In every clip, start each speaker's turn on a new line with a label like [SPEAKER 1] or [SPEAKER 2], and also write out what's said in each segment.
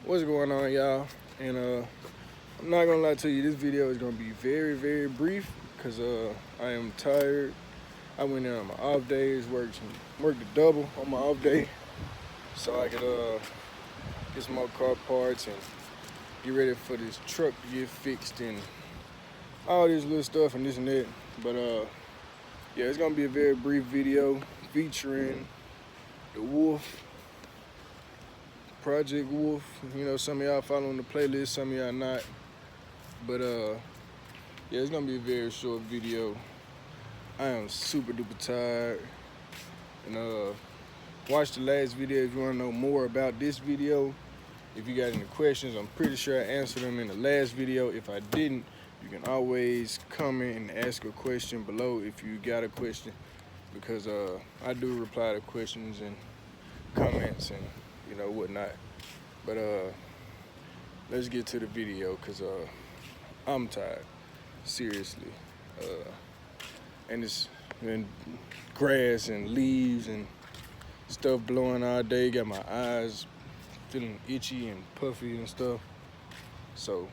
[SPEAKER 1] What's going on, y'all? And I'm not gonna lie to you, this video is gonna be very, very brief because I am tired. I went in on my off days, worked a double on my off day, so I could get some more car parts and get ready for this truck to get fixed and all this little stuff and this and that. But yeah, it's gonna be a very brief video featuring the Wulf. Project Wulf. You know, some of y'all following the playlist, some of y'all not. But yeah, it's gonna be a very short video. I am super duper tired. And watch the last video if you wanna know more about this video. If you got any questions, I'm pretty sure I answered them in the last video. If I didn't, you can always comment and ask a question below if you got a question, because I do reply to questions and comments and you know whatnot. But let's get to the video, because I'm tired, seriously. And it's been grass and leaves and stuff blowing all day. Got my eyes feeling itchy and puffy and stuff. So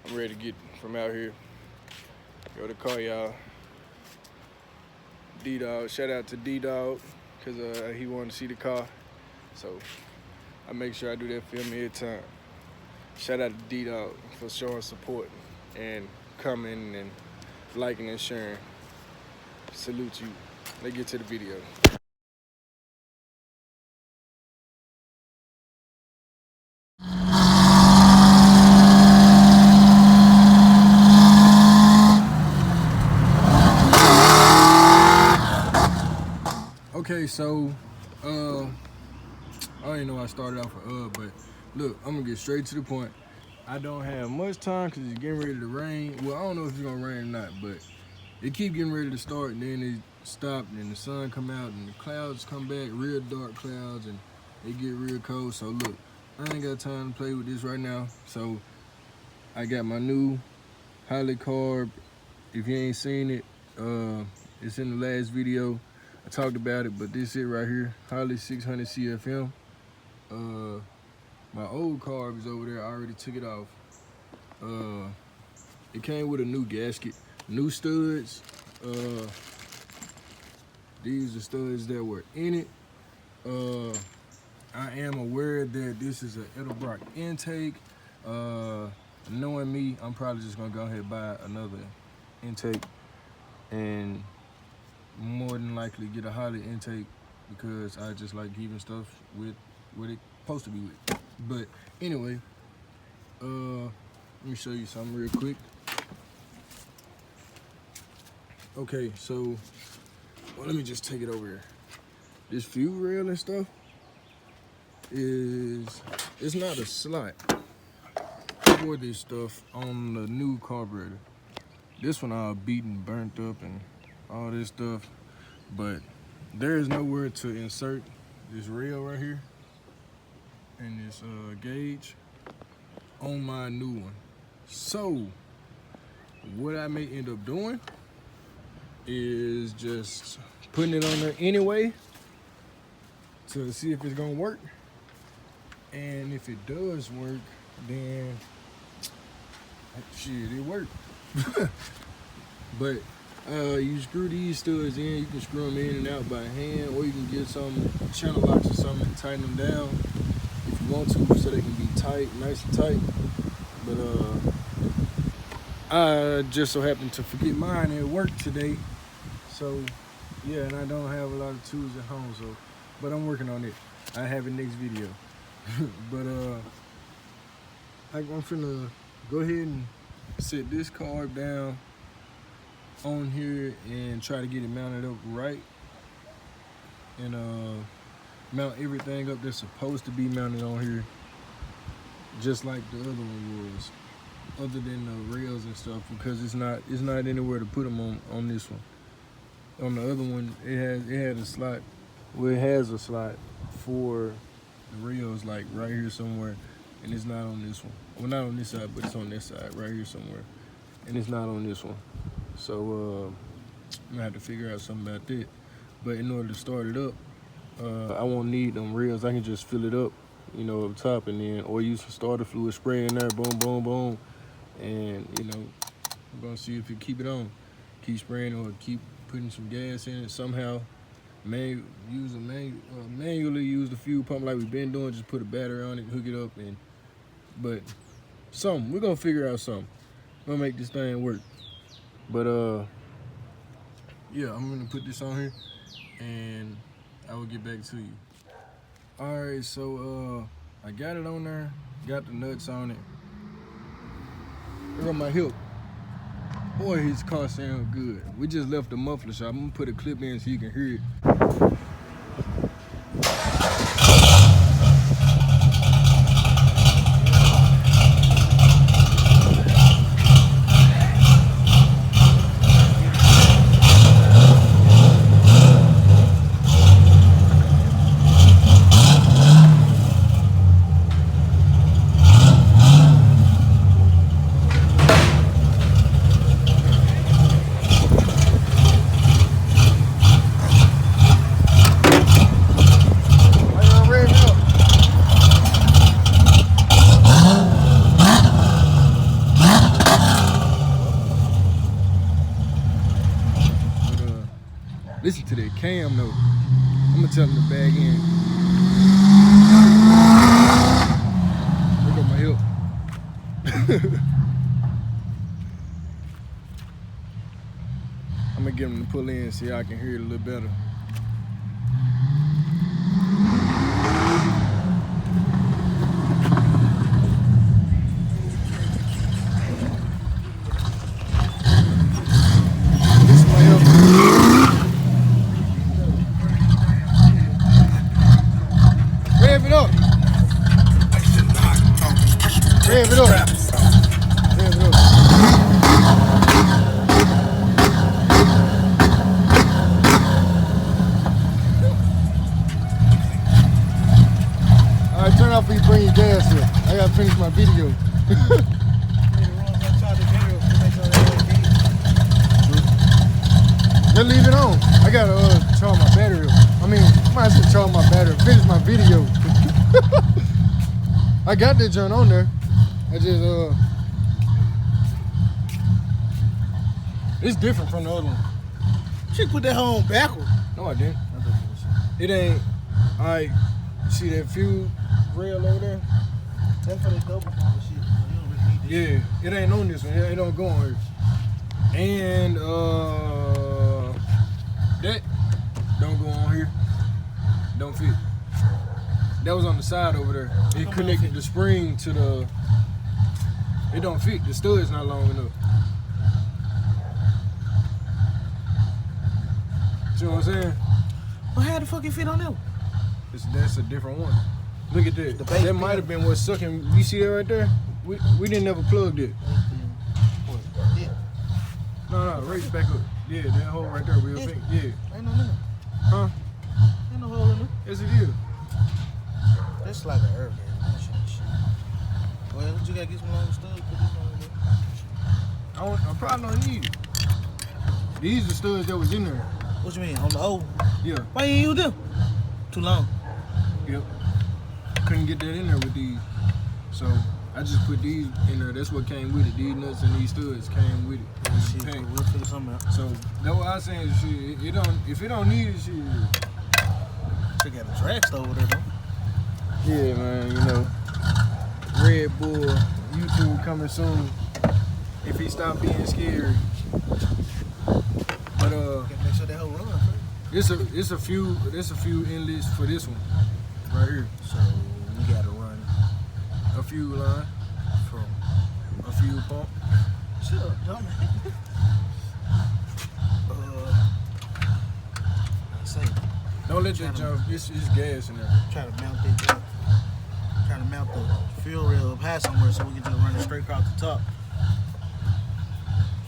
[SPEAKER 1] I'm ready to get from out here. Go to the car, y'all. D-Dog, shout out to D-Dog, because he wanted to see the car. So I make sure I do that for him every time. Shout out to D-Dog for showing support and commenting and liking and sharing. Salute you. Let's get to the video. Okay, so I don't even know why I started off with but look, I'm gonna get straight to the point. I don't have much time because it's getting ready to rain. Well, I don't know if it's gonna rain or not, but it keep getting ready to start and then it stop and then the sun come out and the clouds come back, real dark clouds, and it get real cold. So look, I ain't got time to play with this right now. So I got my new Holley Carb. If you ain't seen it, it's in the last video. I talked about it, but this is it right here, Holley 600 CFM. My old Carb is over there. I already took it off. It came with a new gasket, new studs. These are studs that were in it. I am aware that this is an Edelbrock intake. Knowing me, I'm probably just gonna go ahead and buy another intake and more than likely get a Holley intake, because I just like keeping stuff with what it's supposed to be with. But anyway, let me show you something real quick. Okay, so let me just take it over here. This fuel rail and stuff it's not a slot for this stuff on the new carburetor. This one all beaten, burnt up, and all this stuff, but there is nowhere to insert this rail right here and this gauge on my new one. So what I may end up doing is just putting it on there anyway to see if it's gonna work, and if it does work, then shit, it worked. But you screw these studs in, you can screw them in and out by hand, or you can get some channel locks or something and tighten them down if you want to, so they can be tight, nice and tight. But I just so happened to forget mine at work today. So yeah, and I don't have a lot of tools at home, so but I'm working on it. I have it next video. But I'm finna go ahead and set this carb down on here and try to get it mounted up right, and mount everything up that's supposed to be mounted on here, just like the other one was, other than the rails and stuff, because it's not anywhere to put them on this one. On the other one, it had a slot. Well, it has a slot for the rails, like right here somewhere, and it's not on this one. Well, not on this side, but it's on this side right here somewhere, and it's not on this one. So I'm gonna have to figure out something about that. But in order to start it up, I won't need them rails. I can just fill it up you know, up top, and then or use some starter fluid, spray in there, boom, boom, boom, and you know, we're gonna see if you keep it on. Keep spraying or keep putting some gas in it somehow. Manually use the fuel pump like we've been doing. Just put a battery on it, hook it up, and but something we're gonna figure out something. We're gonna make this thing work. But yeah, I'm gonna put this on here, and I will get back to you. All right, so I got it on there, got the nuts on it. Look on my hip. Boy, his car sound good. We just left the muffler shop. I'm gonna put a clip in so you can hear it. Listen to that cam though. I'm gonna tell him to bag in. Look at my hip. I'm gonna get him to pull in so I can hear it a little better. Rev it up. Alright, turn off before you bring your gas in. I gotta finish my video. Just leave it on. I gotta charge my battery. I mean, I might as well charge my battery. Finish my video. I got that joint on there. I just it's different from the other one.
[SPEAKER 2] She put that hoe on backward.
[SPEAKER 1] No, I didn't. It ain't. Alright, see that fuel rail over there?
[SPEAKER 2] That's for the double pump and shit. You don't really need
[SPEAKER 1] this. Yeah, it ain't on this one. It don't go on here. And that don't go on here. Don't fit. That was on the side over there. It connected the spring to the. It don't fit. The stud's not long enough. See what I'm saying?
[SPEAKER 2] Well, how the fuck it fit on them?
[SPEAKER 1] That's a different one. Look at that. That might have been what's sucking. You see that right there? We didn't ever plug it. No, raise back up. Yeah, that hole right there. Real thing. Yeah.
[SPEAKER 2] Ain't no nigga.
[SPEAKER 1] Huh?
[SPEAKER 2] Ain't no hole in there.
[SPEAKER 1] Yes, it is.
[SPEAKER 2] That's like an herb, man. Well, you gotta get some long studs. Put this on there.
[SPEAKER 1] I probably don't need it. These are studs that was in there.
[SPEAKER 2] What you mean? On the old?
[SPEAKER 1] Yeah.
[SPEAKER 2] Why you use them? Too long.
[SPEAKER 1] Yep. Couldn't get that in there with these. So I just put these in there. That's what came with it. These nuts and these studs came with it.
[SPEAKER 2] Shit, we'll figure something out.
[SPEAKER 1] So that's what I was saying. Shit, it don't. If it don't need it, shit.
[SPEAKER 2] She got a dragster over there, though.
[SPEAKER 1] Yeah, man. You know, Red Bull YouTube coming soon. If he stop being scary. But
[SPEAKER 2] make sure that whole run first.
[SPEAKER 1] It's a few inlets for this one right here.
[SPEAKER 2] So we gotta run
[SPEAKER 1] a fuel line
[SPEAKER 2] from
[SPEAKER 1] a fuel pump.
[SPEAKER 2] Shut up, dumb.
[SPEAKER 1] Don't let that jump. It's gas in there.
[SPEAKER 2] Try to mount that jump. Try to mount the fuel rail up high somewhere so we can just run it straight across the top.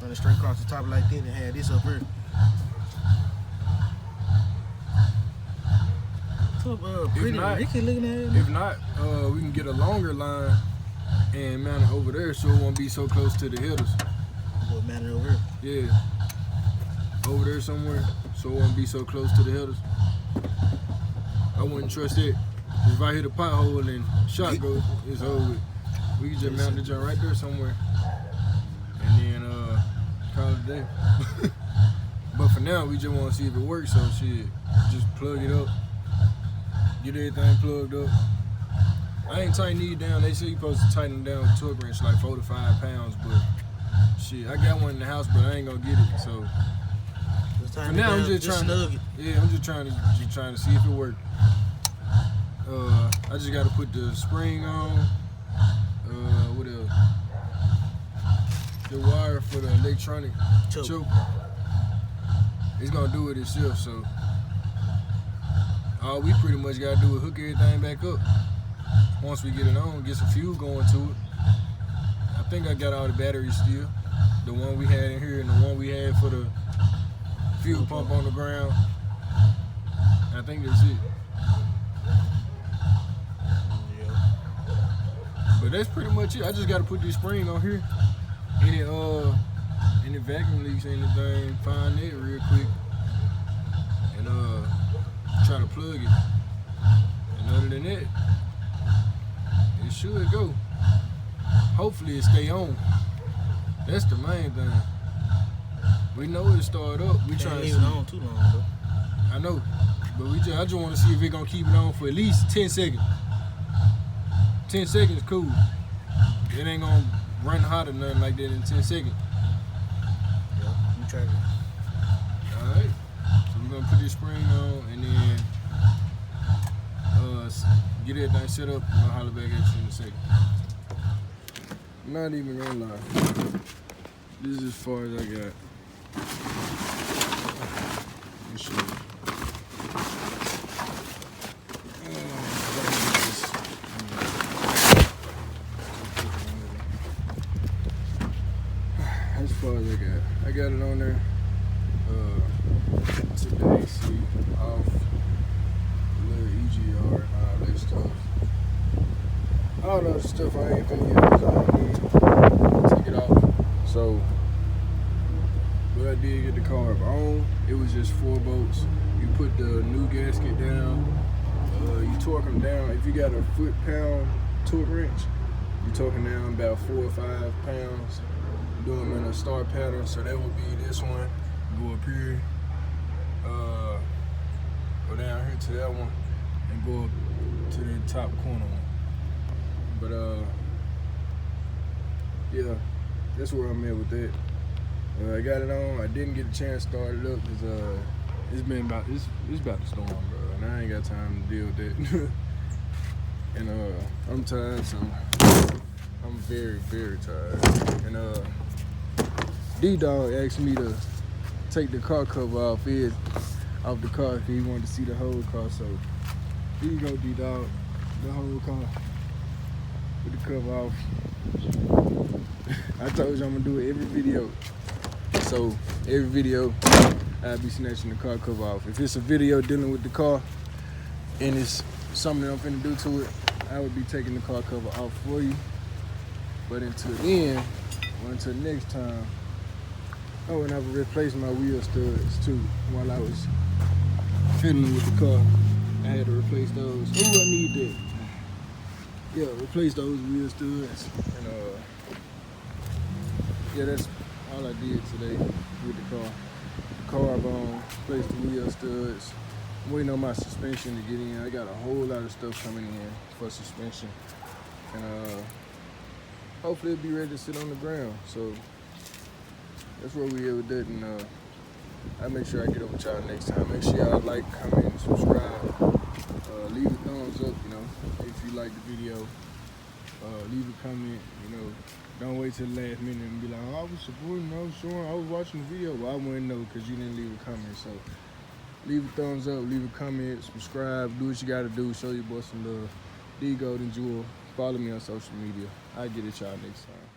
[SPEAKER 2] Run it straight across the top like that and have this up here. Pretty Ricky looking at it.
[SPEAKER 1] If not, we can get a longer line and mount it over there so it won't be so close to the headers.
[SPEAKER 2] We'll mount it over here?
[SPEAKER 1] Yeah. Over there somewhere so it won't be so close to the headers. I wouldn't trust it. If I hit a pothole and shot goes, it's over with. We can just mount the joint right there somewhere. And then call it a day. But for now, we just want to see if it works, so shit, just plug it up. Get everything plugged up. I ain't tighten these down. They say you're supposed to tighten them down with a torque wrench like 4 to 5 pounds, but shit, I got one in the house, but I ain't gonna get it. So for now, I'm just trying to, I'm just trying to see if it works. I just gotta put the spring on. What else? The wire for the electronic choke. It's gonna do it itself, so all we pretty much gotta do is hook everything back up. Once we get it on, get some fuel going to it. I think I got all the batteries still. The one we had in here and the one we had for the fuel pump on the ground. I think that's it. But that's pretty much it. I just gotta put this spring on here. Any vacuum leaks, anything, find it real quick. And try to plug it. And other than that, it should go. Hopefully it stay on. That's the main thing. We know it started up. We trying to
[SPEAKER 2] leave it on too long though.
[SPEAKER 1] I know, but I just want to see if it gonna keep it on for at least 10 seconds. 10 seconds, cool. It ain't gonna run hot or nothing like that in 10 seconds.
[SPEAKER 2] Yeah, you try it.
[SPEAKER 1] All right. So we're gonna put this spring on and then get everything set up. I'll holler back at you in a second. Not even gonna lie. This is as far as I got. Let me show you. As far as I got it on there. Took the AC off, a little EGR and all that stuff. All that stuff I ain't finna use, I don't need to take it off. So, but I did get the carb on. It was just 4 bolts. You put the new gasket down. You torque them down. If you got a foot-pound torque wrench, you torque them down about 4 or 5 pounds. Do them in a star pattern. So that would be this one. Go up here. Go down here to that one and go up to the top corner one. But yeah, that's where I'm at with that. I got it on. I didn't get a chance to start it up because it's about to storm, bro, and I ain't got time to deal with that. And I'm tired, so I'm very, very tired. And D-Dog asked me to take the car cover off the car if he wanted to see the whole car. So here you go, D-Dog, the whole car with the cover off. I told you I'm gonna do it every video. So every video I'll be snatching the car cover off. If it's a video dealing with the car and it's something that I'm finna do to it, I would be taking the car cover off for you. But until then, or until next time, oh, and I would replace my wheel studs too while I was fiddling with the car. I had to replace those. Oh, I need that. Yeah, replace those wheel studs. And yeah, that's all I did today with the car. The carb on, replace the wheel studs. I'm waiting on my suspension to get in. I got a whole lot of stuff coming in for suspension. And hopefully it'll be ready to sit on the ground. So that's where we at with that, and I'll make sure I get up with y'all next time. Make sure y'all like, comment, and subscribe. Leave a thumbs up, you know, if you like the video. Leave a comment, you know. Don't wait till the last minute and be like, oh, I was supporting, I was showing, I was watching the video. Well, I wouldn't know because you didn't leave a comment. So leave a thumbs up, leave a comment, subscribe, do what you gotta do, show your boy some love. TheGoldenJewel. Follow me on social media. I'll get at y'all next time.